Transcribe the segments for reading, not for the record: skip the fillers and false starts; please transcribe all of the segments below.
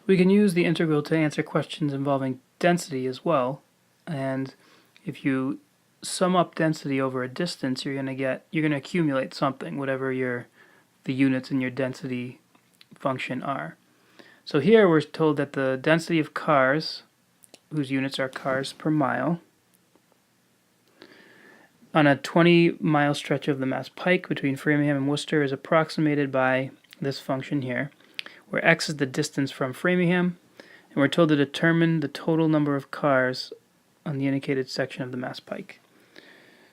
We can use the integral to answer questions involving density as well, and if you sum up density over a distance, you're going to accumulate something, whatever the units in your density function are. So here we're told that the density of cars, whose units are cars per mile, on a 20-mile stretch of the Mass Pike between Framingham and Worcester is approximated by this function here, where x is the distance from Framingham, and we're told to determine the total number of cars on the indicated section of the Mass Pike.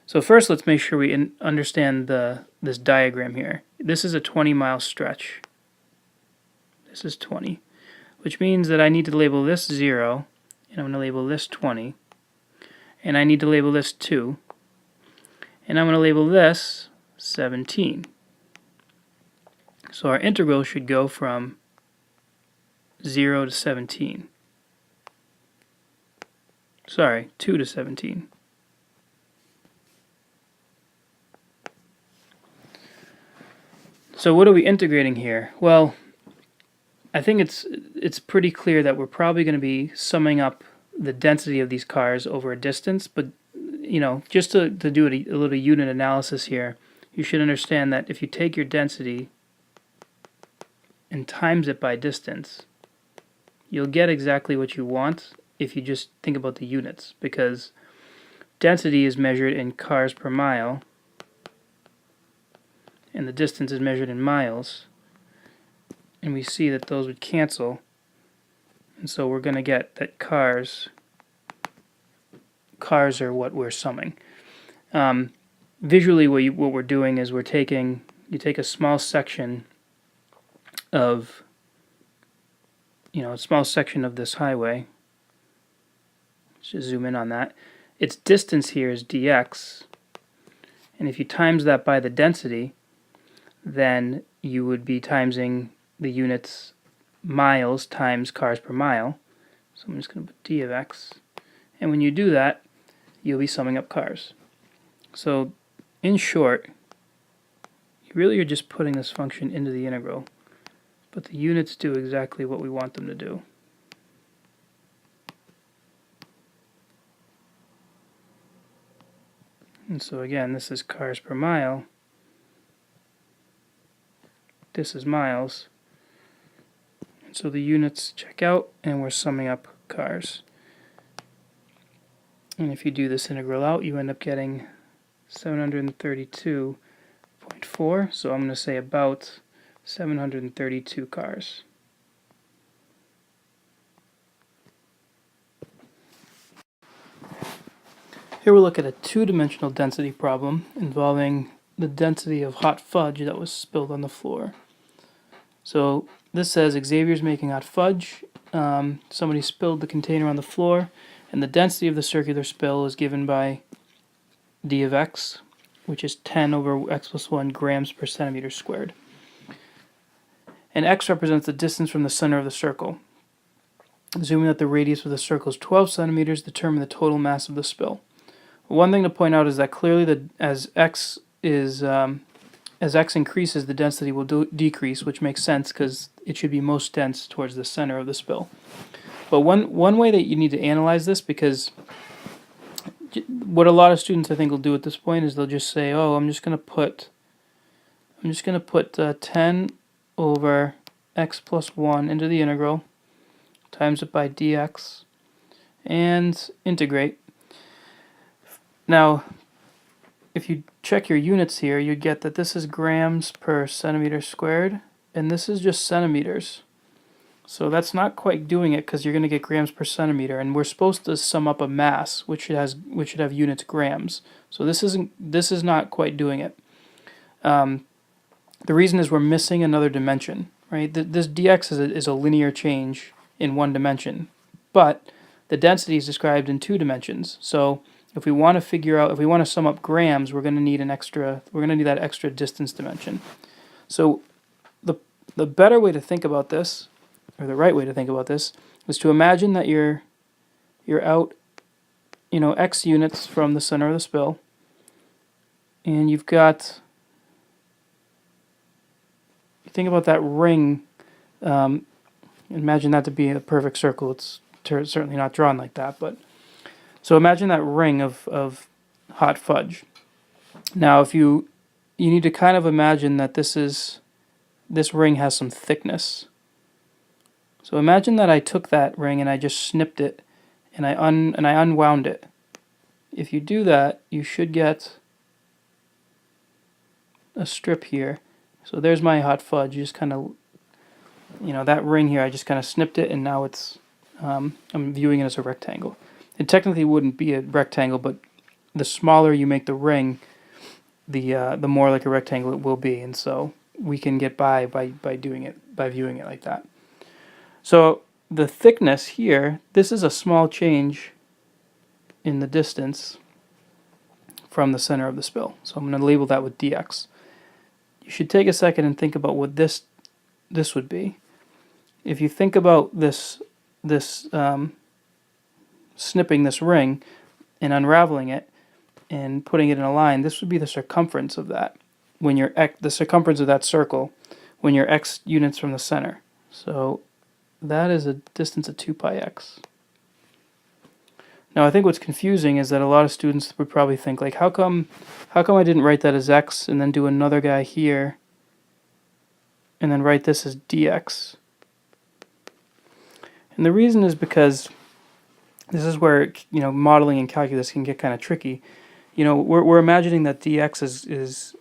So first, let's make sure we understand this diagram here. This is a 20-mile stretch. This is 20, which means that I need to label this 0, and I'm going to label this 20, and I need to label this 2, and I'm going to label this 17. So our integral should go from 0 to 17. Sorry, 2 to 17. So what are we integrating here? Well, I think it's pretty clear that we're probably going to be summing up the density of these cars over a distance, but just to do a little unit analysis here, you should understand that if you take your density and times it by distance, you'll get exactly what you want if you just think about the units, because density is measured in cars per mile, and the distance is measured in miles, and we see that those would cancel, and so we're going to get that cars are what we're summing. Visually, what we're doing is you take a small section of this highway. Let's just zoom in on that. Its distance here is dx, and if you times that by the density, then you would be timesing the units miles times cars per mile. So I'm just going to put d of x, and when you do that, you'll be summing up cars. So in short, you really are just putting this function into the integral, but the units do exactly what we want them to do. And so again, this is cars per mile, this is miles, and so the units check out and we're summing up cars. And if you do this integral out, you end up getting 732.4, so I'm going to say about 732 cars. Here we'll look at a two-dimensional density problem involving the density of hot fudge that was spilled on the floor. So this says Xavier's making hot fudge. Somebody spilled the container on the floor, and the density of the circular spill is given by d of x, which is 10 over x plus 1 grams per centimeter squared. And x represents the distance from the center of the circle. Assuming that the radius of the circle is 12 centimeters, determine the total mass of the spill. One thing to point out is that clearly as x increases, the density will decrease, which makes sense because it should be most dense towards the center of the spill. But one way that you need to analyze this, because what a lot of students I think will do at this point is they'll just say, oh, I'm just going to put 10 over x plus 1 into the integral, times it by dx, and integrate. Now, if you check your units here, you'd get that this is grams per centimeter squared, and this is just centimeters. So that's not quite doing it because you're going to get grams per centimeter, and we're supposed to sum up a mass, which should have units grams. So this is not quite doing it. The reason is we're missing another dimension, right? This dx is a linear change in one dimension, but the density is described in two dimensions. So if we want to sum up grams, we're going to need that extra distance dimension. So the better way to think about this, or the right way to think about this, is to imagine that you're out, x units from the center of the spill, and you think about that ring. Imagine that to be a perfect circle. It's certainly not drawn like that, but so imagine that ring of hot fudge. Now, if you need to kind of imagine that this ring has some thickness. So imagine that I took that ring and I just snipped it and I unwound it. If you do that, you should get a strip here. So there's my hot fudge. You just kind of, that ring here, I just kind of snipped it, and now it's, I'm viewing it as a rectangle. It technically wouldn't be a rectangle, but the smaller you make the ring, the more like a rectangle it will be, and so we can get by doing it, by viewing it like that. So the thickness here, this is a small change in the distance from the center of the spill. So I'm going to label that with dx. You should take a second and think about what this would be. If you think about this snipping this ring and unraveling it and putting it in a line, this would be the circumference of that. When you're the circumference of that circle, when you're x units from the center. So that is a distance of 2 pi x. Now I think what's confusing is that a lot of students would probably think, like, how come I didn't write that as x and then do another guy here and then write this as dx? And the reason is because this is where, modeling and calculus can get kind of tricky. We're imagining that dx is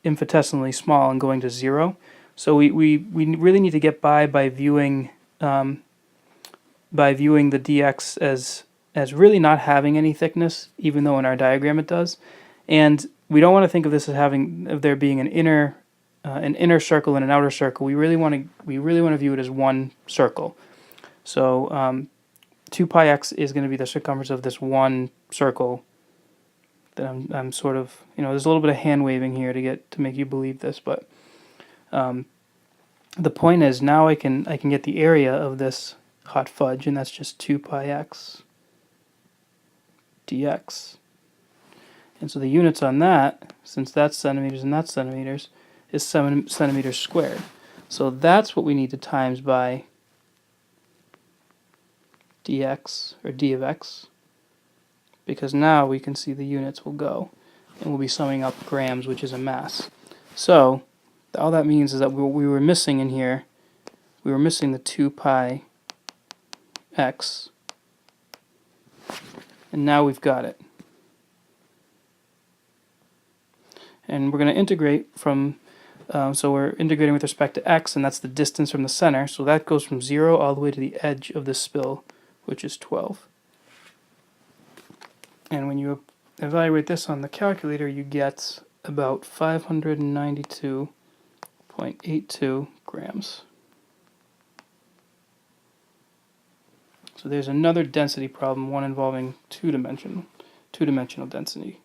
infinitesimally small and going to 0. So we really need to get by viewing the dx as really not having any thickness, even though in our diagram it does. And we don't want to think of this as there being an inner circle and an outer circle. We really want to view it as one circle. So 2 pi x is going to be the circumference of this one circle that I'm sort of, there's a little bit of hand waving here to make you believe this, but the point is now I can get the area of this hot fudge, and that's just 2 pi x dx. And so the units on that, since that's centimeters and that's centimeters, is 7 centimeters squared. So that's what we need to times by dx, or d of x, because now we can see the units will go, and we'll be summing up grams, which is a mass. So all that means is that what we were missing in here, we were missing the 2 pi x, and now we've got it. And we're going to integrate from, so we're integrating with respect to x, and that's the distance from the center, so that goes from 0 all the way to the edge of the spill, which is 12. And when you evaluate this on the calculator, you get about 592.82 grams. So there's another density problem, one involving two-dimensional density.